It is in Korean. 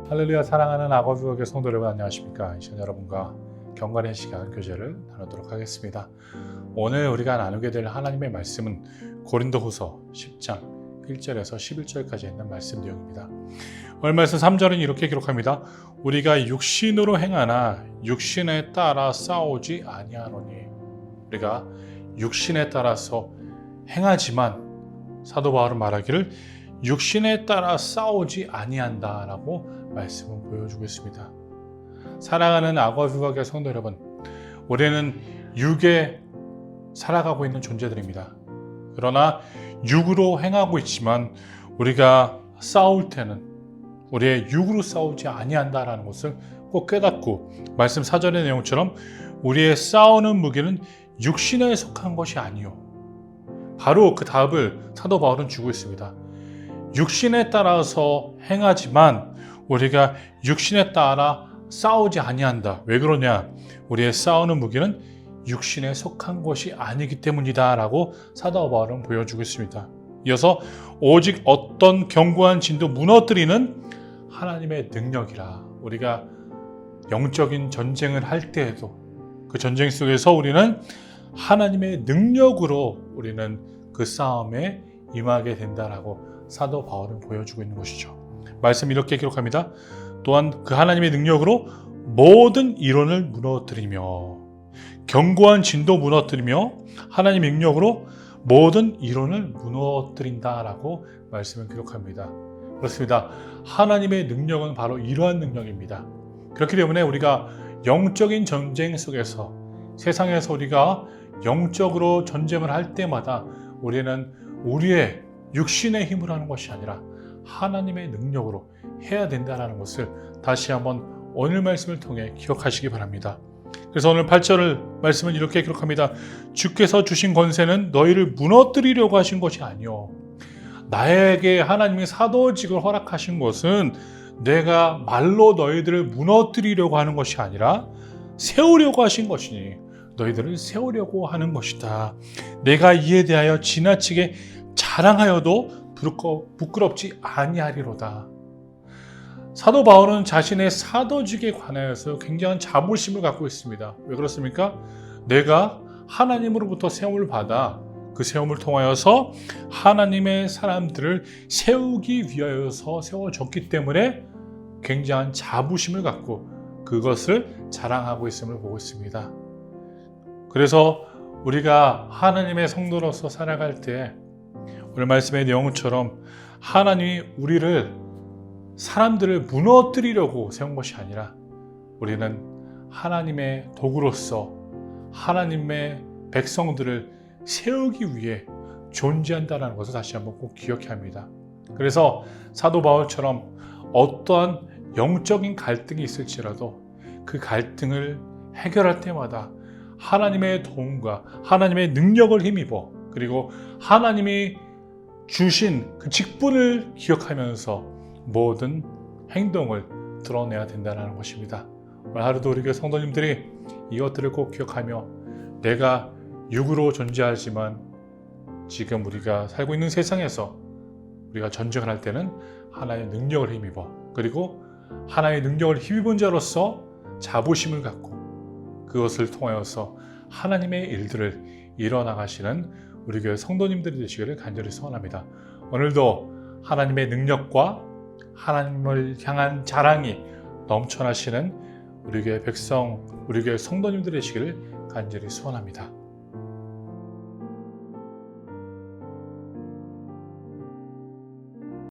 할렐루야. 사랑하는 아거주교회 성도 여러분, 안녕하십니까? 이 시간 여러분과 경건의 시간 교제를 나누도록 하겠습니다. 오늘 우리가 나누게 될 하나님의 말씀은 고린도후서 10장 1절에서 11절까지 있는 말씀 내용입니다. 오늘 말씀 3절은 이렇게 기록합니다. 우리가 육신으로 행하나 육신에 따라 싸우지 아니하노니. 우리가 육신에 따라서 행하지만 사도 바울은 말하기를 육신에 따라 싸우지 아니한다라고 말씀을 보여주고 있습니다. 사랑하는 아거주교회 성도 여러분, 우리는 육에 살아가고 있는 존재들입니다. 그러나 육으로 행하고 있지만 우리가 싸울 때는 우리의 육으로 싸우지 아니한다라는 것을 꼭 깨닫고, 말씀 4절의 내용처럼 우리의 싸우는 무기는 육신에 속한 것이 아니요. 바로 그 답을 사도 바울은 주고 있습니다. 육신에 따라서 행하지만 우리가 육신에 따라 싸우지 아니한다. 왜 그러냐? 우리의 싸우는 무기는 육신에 속한 것이 아니기 때문이다 라고 사도 바울은 보여주고 있습니다. 이어서 오직 어떤 견고한 진도 무너뜨리는 하나님의 능력이라. 우리가 영적인 전쟁을 할 때에도 그 전쟁 속에서 우리는 하나님의 능력으로 우리는 그 싸움에 임하게 된다라고 사도 바울은 보여주고 있는 것이죠. 말씀 이렇게 기록합니다. 또한 그 하나님의 능력으로 모든 이론을 무너뜨리며, 견고한 진도 무너뜨리며 하나님의 능력으로 모든 이론을 무너뜨린다라고 말씀을 기록합니다. 그렇습니다. 하나님의 능력은 바로 이러한 능력입니다. 그렇기 때문에 우리가 영적인 전쟁 속에서, 세상에서 우리가 영적으로 전쟁을 할 때마다 우리는 우리의 육신의 힘으로 하는 것이 아니라 하나님의 능력으로 해야 된다는 것을 다시 한번 오늘 말씀을 통해 기억하시기 바랍니다. 그래서 오늘 8절 말씀은 이렇게 기록합니다. 주께서 주신 권세는 너희를 무너뜨리려고 하신 것이 아니요. 나에게 하나님이 사도직을 허락하신 것은 내가 말로 너희들을 무너뜨리려고 하는 것이 아니라 세우려고 하신 것이니 너희들을 세우려고 하는 것이다. 내가 이에 대하여 지나치게 자랑하여도 부끄럽지 아니하리로다. 사도 바울은 자신의 사도직에 관하여서 굉장한 자부심을 갖고 있습니다. 왜 그렇습니까? 내가 하나님으로부터 세움을 받아 그 세움을 통하여서 하나님의 사람들을 세우기 위하여서 세워졌기 때문에 굉장한 자부심을 갖고 그것을 자랑하고 있음을 보고 있습니다. 그래서 우리가 하나님의 성도로서 살아갈 때 오늘 말씀의 내용처럼 하나님이 우리를, 사람들을 무너뜨리려고 세운 것이 아니라 우리는 하나님의 도구로서 하나님의 백성들을 세우기 위해 존재한다는 것을 다시 한번 꼭 기억해야 합니다. 그래서 사도 바울처럼 어떠한 영적인 갈등이 있을지라도 그 갈등을 해결할 때마다 하나님의 도움과 하나님의 능력을 힘입어, 그리고 하나님이 주신 그 직분을 기억하면서 모든 행동을 드러내야 된다는 것입니다. 오늘 하루도 우리 교회 성도님들이 이것들을 꼭 기억하며, 내가 육으로 존재하지만 지금 우리가 살고 있는 세상에서 우리가 전쟁을 할 때는 하나님의 능력을 힘입어, 그리고 하나님의 능력을 힘입은 자로서 자부심을 갖고 그것을 통하여서 하나님의 일들을 이뤄나가시는 우리 교회 성도님들이 되시기를 간절히 소원합니다. 오늘도 하나님의 능력과 하나님을 향한 자랑이 넘쳐나시는 우리 교회 백성, 우리 교회 성도님들이 되시기를 간절히 소원합니다.